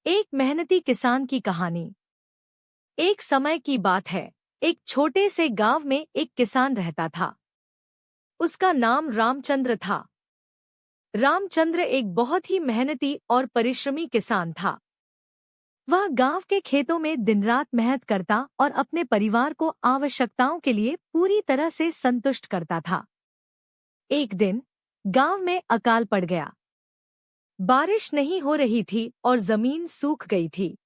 एक मेहनती किसान की कहानी। एक समय की बात है। एक छोटे से गांव में एक किसान रहता था। उसका नाम रामचंद्र था। रामचंद्र एक बहुत ही मेहनती और परिश्रमी किसान था। वह गांव के खेतों में दिन रात मेहनत करता और अपने परिवार को आवश्यकताओं के लिए पूरी तरह से संतुष्ट करता था। एक दिन गांव में अकाल पड़ गया। बारिश नहीं हो रही थी और जमीन सूख गई थी।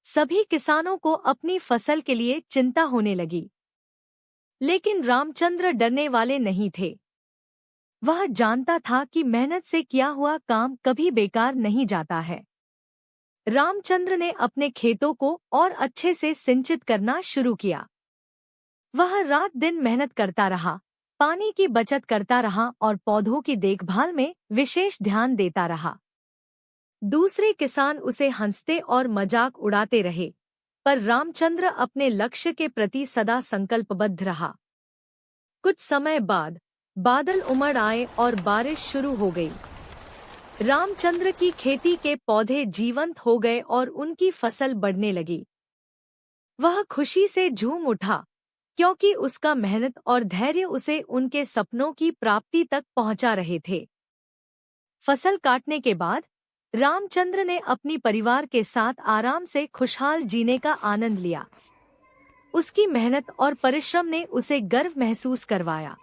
सभी किसानों को अपनी फसल के लिए चिंता होने लगी। लेकिन रामचंद्र डरने वाले नहीं थे। वह जानता था कि मेहनत से किया हुआ काम कभी बेकार नहीं जाता है। रामचंद्र ने अपने खेतों को और अच्छे से सिंचित करना शुरू किया। वह रात दिन मेहनत करता रहा, पानी की बचत करता रहा और पौधों की देखभाल में विशेष ध्यान देता रहा। दूसरे किसान उसे हंसते और मजाक उड़ाते रहे, पर रामचंद्र अपने लक्ष्य के प्रति सदा संकल्पबद्ध रहा। कुछ समय बाद बादल उमड़ आए और बारिश शुरू हो गई। रामचंद्र की खेती के पौधे जीवंत हो गए और उनकी फसल बढ़ने लगी। वह खुशी से झूम उठा, क्योंकि उसका मेहनत और धैर्य उसे उनके सपनों की प्राप्ति तक पहुंचा रहे थे। फसल काटने के बाद रामचंद्र ने अपनी परिवार के साथ आराम से खुशहाल जीने का आनंद लिया। उसकी मेहनत और परिश्रम ने उसे गर्व महसूस करवाया।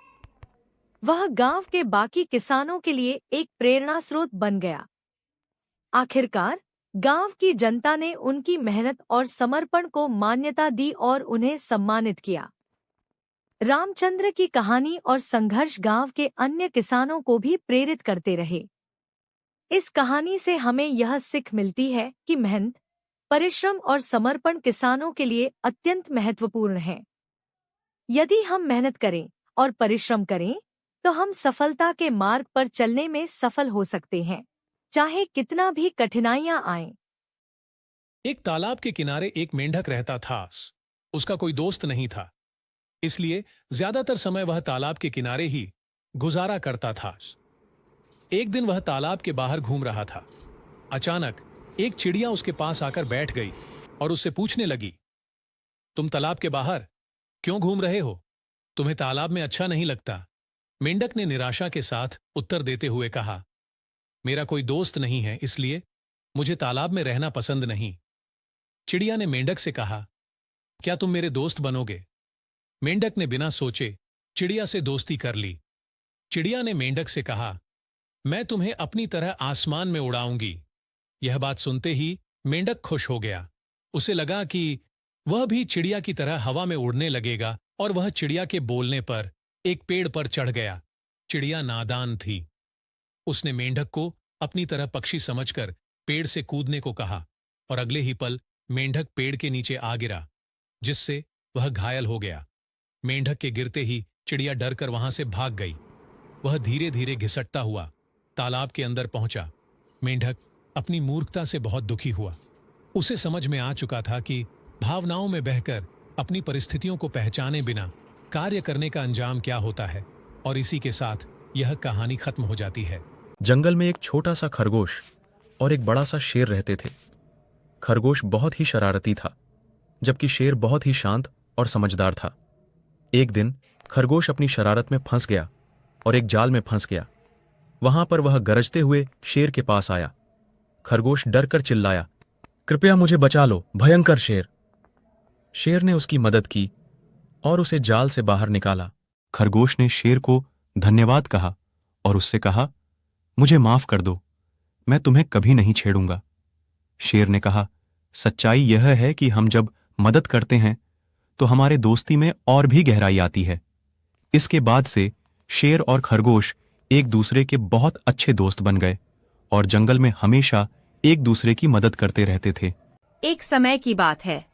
वह गांव के बाकी किसानों के लिए एक प्रेरणा स्रोत बन गया। आखिरकार गांव की जनता ने उनकी मेहनत और समर्पण को मान्यता दी और उन्हें सम्मानित किया। रामचंद्र की कहानी और संघर्ष गांव के अन्य किसानों को भी प्रेरित करते रहे। इस कहानी से हमें यह सीख मिलती है कि मेहनत, परिश्रम और समर्पण किसानों के लिए अत्यंत महत्वपूर्ण है। यदि हम मेहनत करें और परिश्रम करें, तो हम सफलता के मार्ग पर चलने में सफल हो सकते हैं, चाहे कितना भी कठिनाइयां आएं। एक तालाब के किनारे एक मेंढक रहता था। उसका कोई दोस्त नहीं था, इसलिए ज्यादातर समय वह तालाब के किनारे ही गुजारा करता था। एक दिन वह तालाब के बाहर घूम रहा था। अचानक एक चिड़िया उसके पास आकर बैठ गई और उससे पूछने लगी, तुम तालाब के बाहर क्यों घूम रहे हो? तुम्हें तालाब में अच्छा नहीं लगता? मेंढक ने निराशा के साथ उत्तर देते हुए कहा, मेरा कोई दोस्त नहीं है, इसलिए मुझे तालाब में रहना पसंद नहीं। चिड़िया ने मेंढक से कहा, क्या तुम मेरे दोस्त बनोगे? मेंढक ने बिना सोचे चिड़िया से दोस्ती कर ली। चिड़िया ने मेंढक से कहा, मैं तुम्हें अपनी तरह आसमान में उड़ाऊंगी। यह बात सुनते ही मेंढक खुश हो गया। उसे लगा कि वह भी चिड़िया की तरह हवा में उड़ने लगेगा और वह चिड़िया के बोलने पर एक पेड़ पर चढ़ गया। चिड़िया नादान थी। उसने मेंढक को अपनी तरह पक्षी समझकर पेड़ से कूदने को कहा और अगले ही पल मेंढक पेड़ के नीचे आ गिरा, जिससे वह घायल हो गया। मेंढक के गिरते ही चिड़िया डरकर वहां से भाग गई। वह धीरे धीरे घिसटता हुआ तालाब के अंदर पहुंचा। मेंढक अपनी मूर्खता से बहुत दुखी हुआ। उसे समझ में आ चुका था कि भावनाओं में बहकर अपनी परिस्थितियों को पहचाने बिना कार्य करने का अंजाम क्या होता है, और इसी के साथ यह कहानी खत्म हो जाती है। जंगल में एक छोटा सा खरगोश और एक बड़ा सा शेर रहते थे। खरगोश बहुत ही शरारती था, जबकि शेर बहुत ही शांत और समझदार था। एक दिन खरगोश अपनी शरारत में फंस गया और एक जाल में फंस गया। वहां पर वह गरजते हुए शेर के पास आया। खरगोश डर कर चिल्लाया, कृपया मुझे बचा लो, भयंकर शेर। शेर ने उसकी मदद की और उसे जाल से बाहर निकाला। खरगोश ने शेर को धन्यवाद कहा और उससे कहा, मुझे माफ कर दो, मैं तुम्हें कभी नहीं छेड़ूंगा। शेर ने कहा, सच्चाई यह है कि हम जब मदद करते हैं तो हमारे दोस्ती में और भी गहराई आती है। इसके बाद से शेर और खरगोश एक दूसरे के बहुत अच्छे दोस्त बन गए और जंगल में हमेशा एक दूसरे की मदद करते रहते थे। एक समय की बात है।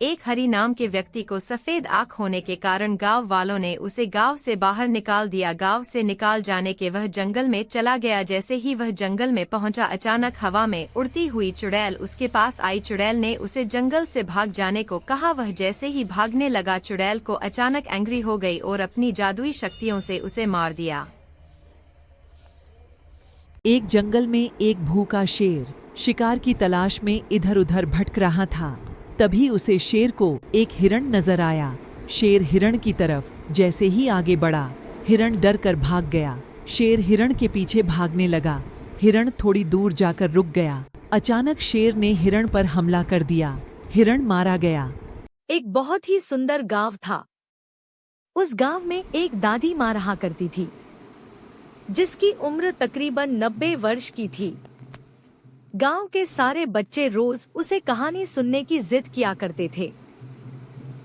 एक हरि नाम के व्यक्ति को सफेद आंख होने के कारण गांव वालों ने उसे गांव से बाहर निकाल दिया। गांव से निकाल जाने के वह जंगल में चला गया। जैसे ही वह जंगल में पहुंचा, अचानक हवा में उड़ती हुई चुड़ैल उसके पास आई। चुड़ैल ने उसे जंगल से भाग जाने को कहा। वह जैसे ही भागने लगा, चुड़ैल को अचानक एंग्री हो गई और अपनी जादुई शक्तियों से उसे मार दिया। एक जंगल में एक भूखा शेर शिकार की तलाश में इधर उधर भटक रहा था। तभी उसे शेर को एक हिरण नजर आया। शेर हिरण की तरफ जैसे ही आगे बढ़ा, हिरण डर कर भाग गया। शेर हिरण के पीछे भागने लगा। हिरण थोड़ी दूर जाकर रुक गया। अचानक शेर ने हिरण पर हमला कर दिया। हिरण मारा गया। एक बहुत ही सुंदर गांव था। उस गांव में एक दादी माँ रहा करती थी, जिसकी उम्र तकरीबन 90 वर्ष की थी। गांव के सारे बच्चे रोज उसे कहानी सुनने की जिद किया करते थे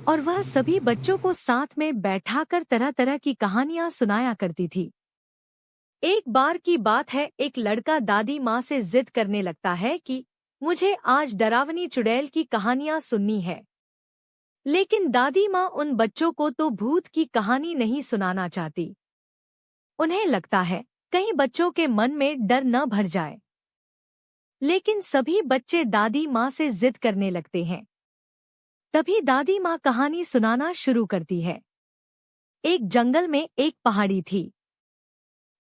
और वह सभी बच्चों को साथ में बैठाकर तरह तरह की कहानियां सुनाया करती थी। एक बार की बात है, एक लड़का दादी माँ से जिद करने लगता है कि मुझे आज डरावनी चुड़ैल की कहानियां सुननी है। लेकिन दादी माँ उन बच्चों को तो भूत की कहानी नहीं सुनाना चाहती। उन्हें लगता है कहीं बच्चों के मन में डर न भर जाए। लेकिन सभी बच्चे दादी माँ से जिद करने लगते हैं। तभी दादी माँ कहानी सुनाना शुरू करती है। एक जंगल में एक पहाड़ी थी।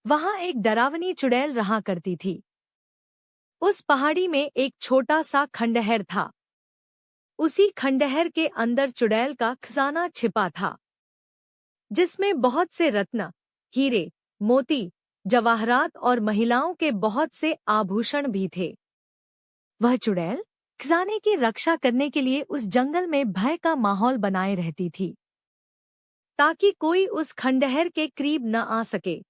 वहां एक डरावनी चुड़ैल रहा करती थी। उस पहाड़ी में एक छोटा सा खंडहर था। उसी खंडहर के अंदर चुड़ैल का खजाना छिपा था, जिसमें बहुत से रत्न, हीरे, मोती, जवाहरात और महिलाओं के बहुत से आभूषण भी थे। वह चुड़ैल खजाने की रक्षा करने के लिए उस जंगल में भय का माहौल बनाए रहती थी, ताकि कोई उस खंडहर के करीब न आ सके।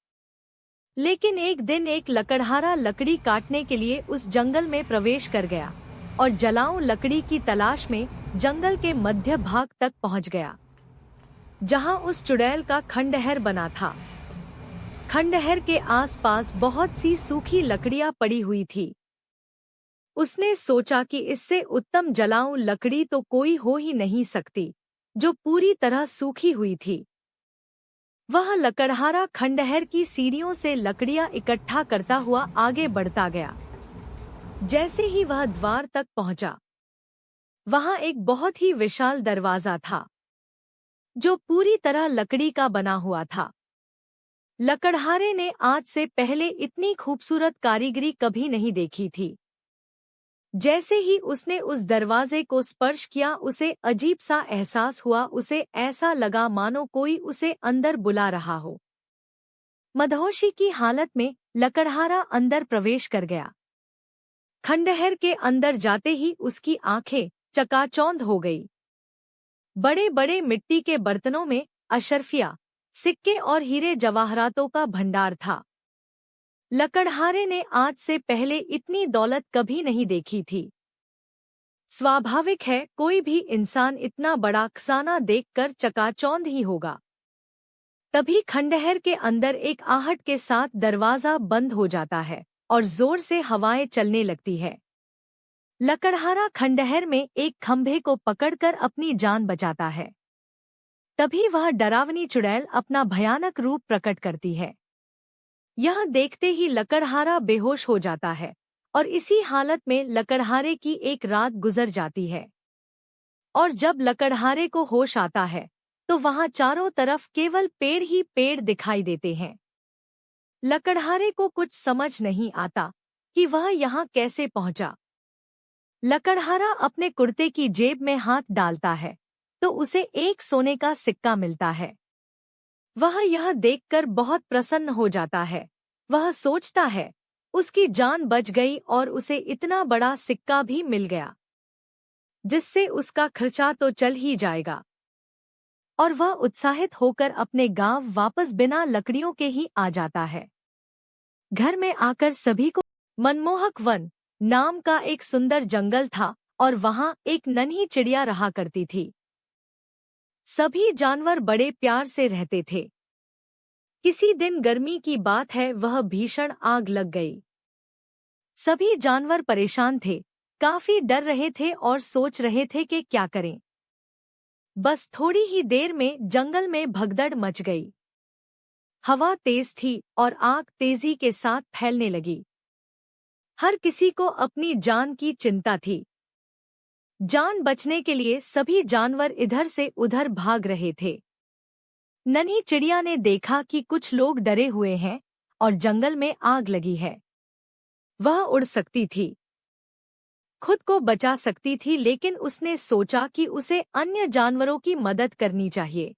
लेकिन एक दिन एक लकड़हारा लकड़ी काटने के लिए उस जंगल में प्रवेश कर गया और जलाऊं लकड़ी की तलाश में जंगल के मध्य भाग तक पहुंच गया, जहां उस चुड़ैल का खंडहर बना था। खंडहर के आसपास बहुत सी सूखी लकड़ियां पड़ी हुई थी। उसने सोचा कि इससे उत्तम जलाऊं लकड़ी तो कोई हो ही नहीं सकती, जो पूरी तरह सूखी हुई थी। वह लकड़हारा खंडहर की सीढ़ियों से लकड़ियां इकट्ठा करता हुआ आगे बढ़ता गया। जैसे ही वह द्वार तक पहुंचा, वहां एक बहुत ही विशाल दरवाजा था, जो पूरी तरह लकड़ी का बना हुआ था। लकड़हारे ने आज से पहले इतनी खूबसूरत कारीगरी कभी नहीं देखी थी। जैसे ही उसने उस दरवाजे को स्पर्श किया, उसे अजीब सा एहसास हुआ। उसे ऐसा लगा मानो कोई उसे अंदर बुला रहा हो। मदहोशी की हालत में लकड़हारा अंदर प्रवेश कर गया। खंडहर के अंदर जाते ही उसकी आंखें चकाचौंध हो गई। बड़े बड़े मिट्टी के बर्तनों में अशर्फिया, सिक्के और हीरे जवाहरातों का भंडार था। लकड़हारे ने आज से पहले इतनी दौलत कभी नहीं देखी थी। स्वाभाविक है, कोई भी इंसान इतना बड़ा खजाना देखकर चकाचौंध ही होगा। तभी खंडहर के अंदर एक आहट के साथ दरवाजा बंद हो जाता है और जोर से हवाएं चलने लगती है। लकड़हारा खंडहर में एक खंभे को पकड़कर अपनी जान बचाता है। तभी वह डरावनी चुड़ैल अपना भयानक रूप प्रकट करती है। यह देखते ही लकड़हारा बेहोश हो जाता है और इसी हालत में लकड़हारे की एक रात गुजर जाती है। और जब लकड़हारे को होश आता है, तो वहां चारों तरफ केवल पेड़ ही पेड़ दिखाई देते हैं। लकड़हारे को कुछ समझ नहीं आता कि वह यहाँ कैसे पहुंचा। लकड़हारा अपने कुर्ते की जेब में हाथ डालता है तो उसे एक सोने का सिक्का मिलता है। वह यह देखकर बहुत प्रसन्न हो जाता है। वह सोचता है उसकी जान बच गई और उसे इतना बड़ा सिक्का भी मिल गया, जिससे उसका खर्चा तो चल ही जाएगा। और वह उत्साहित होकर अपने गांव वापस बिना लकड़ियों के ही आ जाता है। घर में आकर सभी को मनमोहक वन नाम का एक सुंदर जंगल था और वहां एक नन्ही चिड़िया रहा करती थी। सभी जानवर बड़े प्यार से रहते थे। किसी दिन गर्मी की बात है, वह भीषण आग लग गई। सभी जानवर परेशान थे, काफी डर रहे थे और सोच रहे थे कि क्या करें। बस थोड़ी ही देर में जंगल में भगदड़ मच गई। हवा तेज थी और आग तेजी के साथ फैलने लगी। हर किसी को अपनी जान की चिंता थी। जान बचने के लिए सभी जानवर इधर से उधर भाग रहे थे। नन्ही चिड़िया ने देखा कि कुछ लोग डरे हुए हैं और जंगल में आग लगी है। वह उड़ सकती थी, खुद को बचा सकती थी, लेकिन उसने सोचा कि उसे अन्य जानवरों की मदद करनी चाहिए।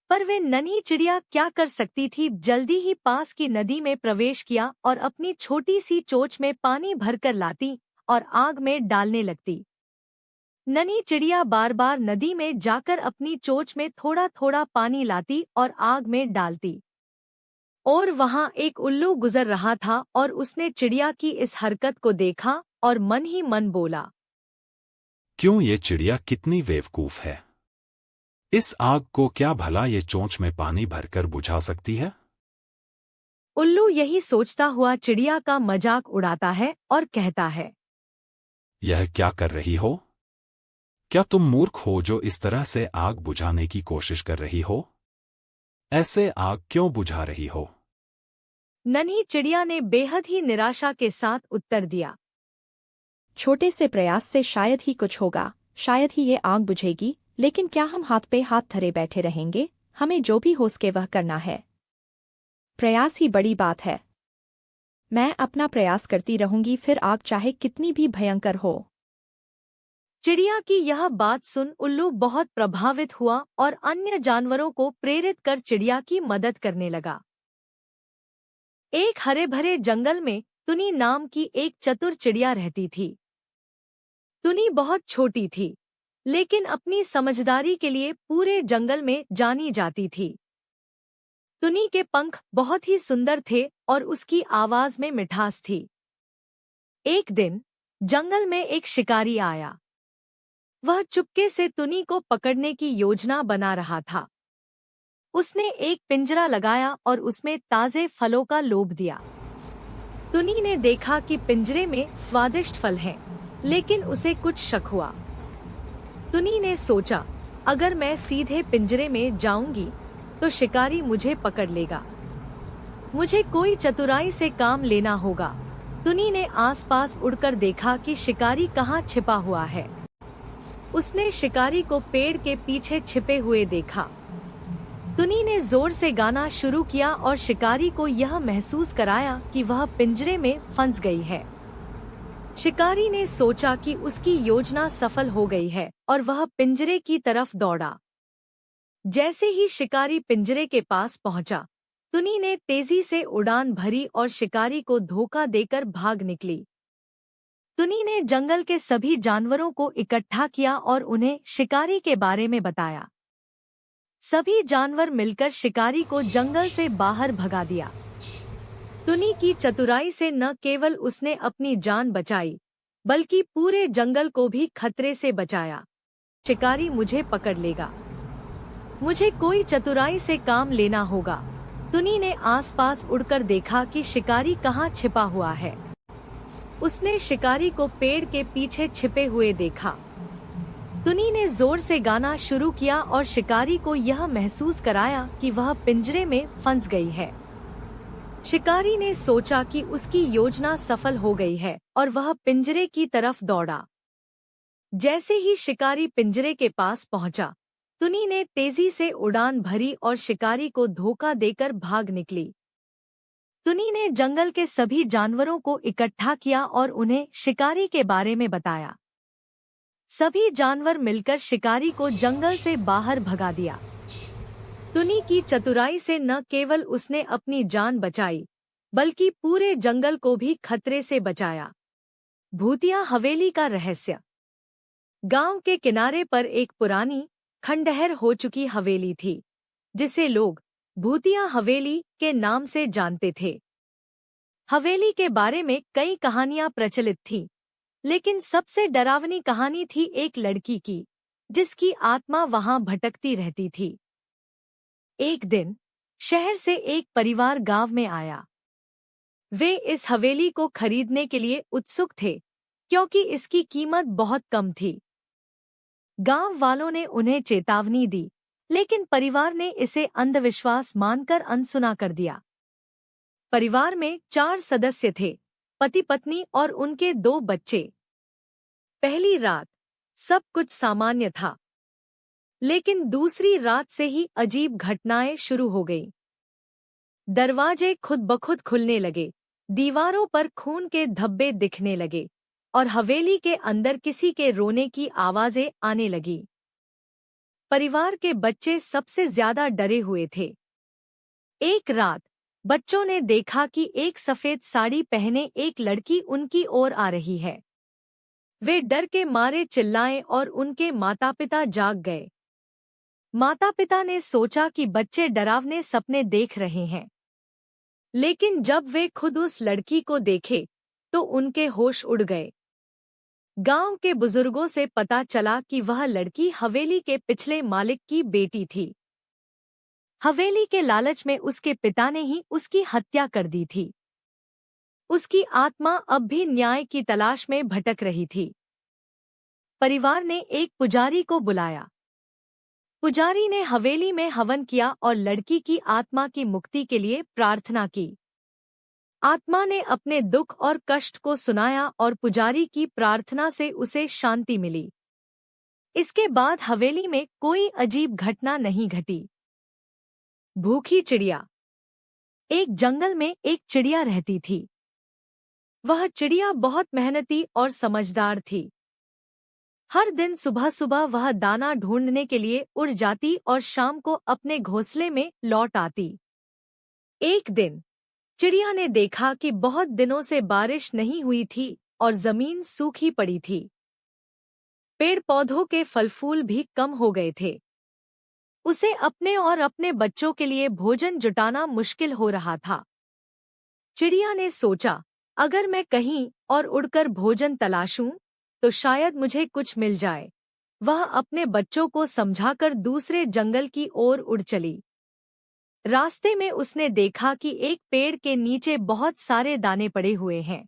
पर वे नन्ही चिड़िया क्या कर सकती थी? जल्दी ही पास की नदी में प्रवेश किया और अपनी छोटी सी चोंच में पानी भरकर लाती और आग में डालने लगती। नन्ही चिड़िया बार बार नदी में जाकर अपनी चोंच में थोड़ा थोड़ा पानी लाती और आग में डालती। और वहां एक उल्लू गुजर रहा था और उसने चिड़िया की इस हरकत को देखा और मन ही मन बोला, क्यों ये चिड़िया कितनी बेवकूफ है। इस आग को क्या भला ये चोंच में पानी भरकर बुझा सकती है। उल्लू यही सोचता हुआ चिड़िया का मजाक उड़ाता है और कहता है, यह क्या कर रही हो? क्या तुम मूर्ख हो जो इस तरह से आग बुझाने की कोशिश कर रही हो? ऐसे आग क्यों बुझा रही हो? नन्ही चिड़िया ने बेहद ही निराशा के साथ उत्तर दिया, छोटे से प्रयास से शायद ही कुछ होगा, शायद ही ये आग बुझेगी, लेकिन क्या हम हाथ पे हाथ धरे बैठे रहेंगे? हमें जो भी हो सके वह करना है। प्रयास ही बड़ी बात है। मैं अपना प्रयास करती रहूंगी, फिर आग चाहे कितनी भी भयंकर हो। चिड़िया की यह बात सुन उल्लू बहुत प्रभावित हुआ और अन्य जानवरों को प्रेरित कर चिड़िया की मदद करने लगा। एक हरे भरे जंगल में तुनी नाम की एक चतुर चिड़िया रहती थी। तुनी बहुत छोटी थी, लेकिन अपनी समझदारी के लिए पूरे जंगल में जानी जाती थी। तुनी के पंख बहुत ही सुंदर थे और उसकी आवाज में मिठास थी। एक दिन जंगल में एक शिकारी आया। वह चुपके से तुनी को पकड़ने की योजना बना रहा था। उसने एक पिंजरा लगाया और उसमें ताजे फलों का लोभ दिया। तुनी ने देखा कि पिंजरे में स्वादिष्ट फल हैं, लेकिन उसे कुछ शक हुआ। तुनी ने सोचा, अगर मैं सीधे पिंजरे में जाऊंगी तो शिकारी मुझे पकड़ लेगा। मुझे कोई चतुराई से काम लेना होगा। तुनी ने आसपास उड़कर देखा कि शिकारी कहाँ छिपा हुआ है। उसने शिकारी को पेड़ के पीछे छिपे हुए देखा। तुनी ने जोर से गाना शुरू किया और शिकारी को यह महसूस कराया कि वह पिंजरे में फंस गई है। शिकारी ने सोचा कि उसकी योजना सफल हो गई है और वह पिंजरे की तरफ दौड़ा। जैसे ही शिकारी पिंजरे के पास पहुंचा, तुनी ने तेजी से उड़ान भरी और शिकारी को धोखा देकर भाग निकली। तुनी ने जंगल के सभी जानवरों को इकट्ठा किया और उन्हें शिकारी के बारे में बताया। सभी जानवर मिलकर शिकारी को जंगल से बाहर भगा दिया। तुनी की चतुराई से न केवल उसने अपनी जान बचाई, बल्कि पूरे जंगल को भी खतरे से बचाया। शिकारी मुझे पकड़ लेगा, मुझे कोई चतुराई से काम लेना होगा। तुनी ने आसपास उड़कर देखा कि शिकारी कहाँ छिपा हुआ है। उसने शिकारी को पेड़ के पीछे छिपे हुए देखा। तुनी ने जोर से गाना शुरू किया और शिकारी को यह महसूस कराया कि वह पिंजरे में फंस गई है। शिकारी ने सोचा कि उसकी योजना सफल हो गई है और वह पिंजरे की तरफ दौड़ा। जैसे ही शिकारी पिंजरे के पास पहुंचा, तुनी ने तेजी से उड़ान भरी और शिकारी को धोखा देकर भाग निकली। तुनी ने जंगल के सभी जानवरों को इकट्ठा किया और उन्हें शिकारी के बारे में बताया। सभी जानवर मिलकर शिकारी को जंगल से बाहर भगा दिया। तुनी की चतुराई से न केवल उसने अपनी जान बचाई, बल्कि पूरे जंगल को भी खतरे से बचाया। भूतिया हवेली का रहस्य। गांव के किनारे पर एक पुरानी, खंडहर हो चुकी हवेली थी, जिसे लोग भूतिया हवेली के नाम से जानते थे। हवेली के बारे में कई कहानियां प्रचलित थीं, लेकिन सबसे डरावनी कहानी थी एक लड़की की, जिसकी आत्मा वहां भटकती रहती थी। एक दिन शहर से एक परिवार गांव में आया। वे इस हवेली को खरीदने के लिए उत्सुक थे, क्योंकि इसकी कीमत बहुत कम थी। गांव वालों ने उन्हें चेतावनी दी, लेकिन परिवार ने इसे अंधविश्वास मानकर अनसुना कर दिया। परिवार में 4 सदस्य थे, पति पत्नी और उनके 2 बच्चे। पहली रात सब कुछ सामान्य था, लेकिन दूसरी रात से ही अजीब घटनाएं शुरू हो गईं। दरवाजे खुद ब खुद खुलने लगे, दीवारों पर खून के धब्बे दिखने लगे और हवेली के अंदर किसी के रोने की आवाजें आने लगी। परिवार के बच्चे सबसे ज्यादा डरे हुए थे। एक रात बच्चों ने देखा कि एक सफेद साड़ी पहने एक लड़की उनकी ओर आ रही है। वे डर के मारे चिल्लाए और उनके माता-पिता जाग गए। माता-पिता ने सोचा कि बच्चे डरावने सपने देख रहे हैं, लेकिन जब वे खुद उस लड़की को देखे तो उनके होश उड़ गए। गांव के बुजुर्गों से पता चला कि वह लड़की हवेली के पिछले मालिक की बेटी थी। हवेली के लालच में उसके पिता ने ही उसकी हत्या कर दी थी। उसकी आत्मा अब भी न्याय की तलाश में भटक रही थी। परिवार ने एक पुजारी को बुलाया। पुजारी ने हवेली में हवन किया और लड़की की आत्मा की मुक्ति के लिए प्रार्थना की। आत्मा ने अपने दुख और कष्ट को सुनाया और पुजारी की प्रार्थना से उसे शांति मिली। इसके बाद हवेली में कोई अजीब घटना नहीं घटी। भूखी चिड़िया। एक जंगल में एक चिड़िया रहती थी। वह चिड़िया बहुत मेहनती और समझदार थी। हर दिन सुबह सुबह वह दाना ढूंढने के लिए उड़ जाती और शाम को अपने घोंसले में लौट आती। एक दिन चिड़िया ने देखा कि बहुत दिनों से बारिश नहीं हुई थी और जमीन सूखी पड़ी थी। पेड़ पौधों के फल फूल भी कम हो गए थे। उसे अपने और अपने बच्चों के लिए भोजन जुटाना मुश्किल हो रहा था। चिड़िया ने सोचा, अगर मैं कहीं और उड़कर भोजन तलाशूं तो शायद मुझे कुछ मिल जाए। वह अपने बच्चों को समझाकर दूसरे जंगल की ओर उड़ चली। रास्ते में उसने देखा कि एक पेड़ के नीचे बहुत सारे दाने पड़े हुए हैं।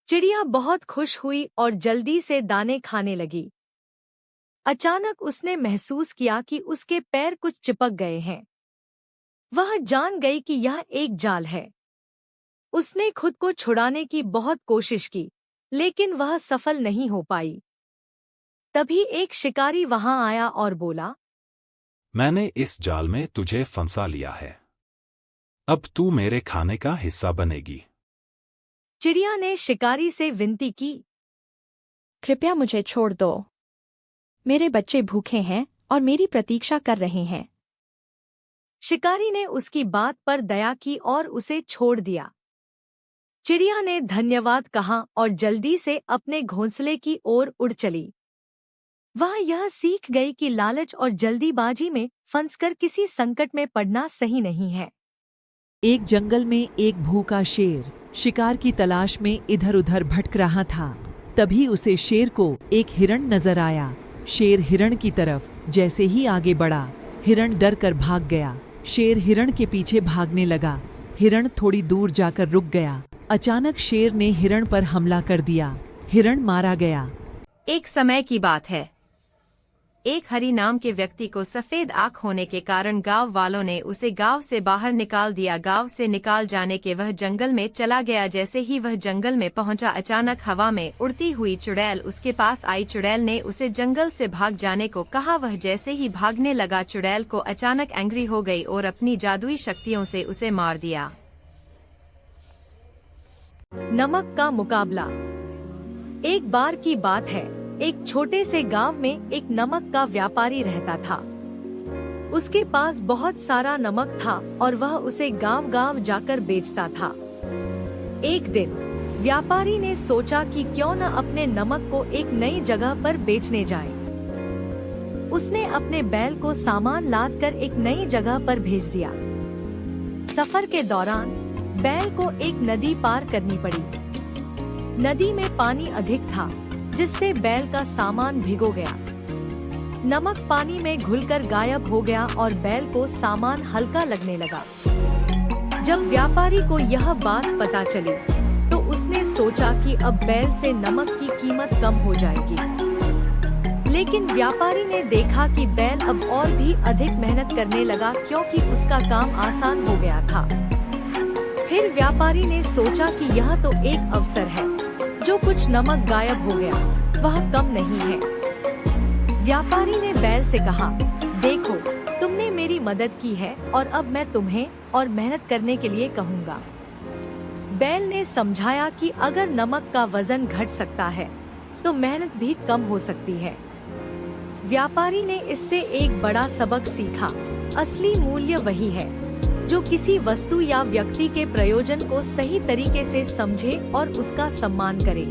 चिड़िया बहुत खुश हुई और जल्दी से दाने खाने लगी। अचानक उसने महसूस किया कि उसके पैर कुछ चिपक गए हैं। वह जान गई कि यह एक जाल है। उसने खुद को छुड़ाने की बहुत कोशिश की, लेकिन वह सफल नहीं हो पाई। तभी एक शिकारी वहां आया और बोला, मैंने इस जाल में तुझे फंसा लिया है। अब तू मेरे खाने का हिस्सा बनेगी। चिड़िया ने शिकारी से विनती की, कृपया मुझे छोड़ दो। मेरे बच्चे भूखे हैं और मेरी प्रतीक्षा कर रहे हैं। शिकारी ने उसकी बात पर दया की और उसे छोड़ दिया। चिड़िया ने धन्यवाद कहा और जल्दी से अपने घोंसले की ओर उड़ चली। वह यह सीख गई कि लालच और जल्दीबाजी में फंसकर किसी संकट में पड़ना सही नहीं है। एक जंगल में एक भूखा शेर शिकार की तलाश में इधर-उधर भटक रहा था। तभी उसे शेर को एक हिरण नजर आया। शेर हिरण की तरफ जैसे ही आगे बढ़ा, हिरण डर कर भाग गया। शेर हिरण के पीछे भागने लगा। हिरण थोड़ी दूर जाकर रुक गया। अचानक शेर ने हिरण पर हमला कर दिया। हिरण मारा गया। एक समय की बात है। एक हरि नाम के व्यक्ति को सफेद आंख होने के कारण गांव वालों ने उसे गांव से बाहर निकाल दिया। गांव से निकाल जाने के वह जंगल में चला गया। जैसे ही वह जंगल में पहुंचा, अचानक हवा में उड़ती हुई चुड़ैल उसके पास आई। चुड़ैल ने उसे जंगल से भाग जाने को कहा। वह जैसे ही भागने लगा, चुड़ैल को अचानक एंग्री हो गई और अपनी जादुई शक्तियों से उसे मार दिया। नमक का मुकाबला। एक बार की बात है, एक छोटे से गांव में एक नमक का व्यापारी रहता था। उसके पास बहुत सारा नमक था और वह उसे गांव-गांव जाकर बेचता था। एक दिन व्यापारी ने सोचा कि क्यों न अपने नमक को एक नई जगह पर बेचने जाए। उसने अपने बैल को सामान लाद कर एक नई जगह पर भेज दिया। सफर के दौरान बैल को एक नदी पार करनी पड़ी। नदी में पानी अधिक था, जिससे बैल का सामान भिगो गया। नमक पानी में घुलकर गायब हो गया और बैल को सामान हल्का लगने लगा। जब व्यापारी को यह बात पता चली, तो उसने सोचा कि अब बैल से नमक की कीमत कम हो जाएगी। लेकिन व्यापारी ने देखा कि बैल अब और भी अधिक मेहनत करने लगा, क्योंकि उसका काम आसान हो गया था। फिर व्यापारी ने सोचा कि यह तो एक अवसर है। जो कुछ नमक गायब हो गया, वह कम नहीं है। व्यापारी ने बैल से कहा, देखो, तुमने मेरी मदद की है और अब मैं तुम्हें और मेहनत करने के लिए कहूँगा। बैल ने समझाया कि अगर नमक का वजन घट सकता है तो मेहनत भी कम हो सकती है। व्यापारी ने इससे एक बड़ा सबक सीखा। असली मूल्य वही है जो किसी वस्तु या व्यक्ति के प्रयोजन को सही तरीके से समझे और उसका सम्मान करे।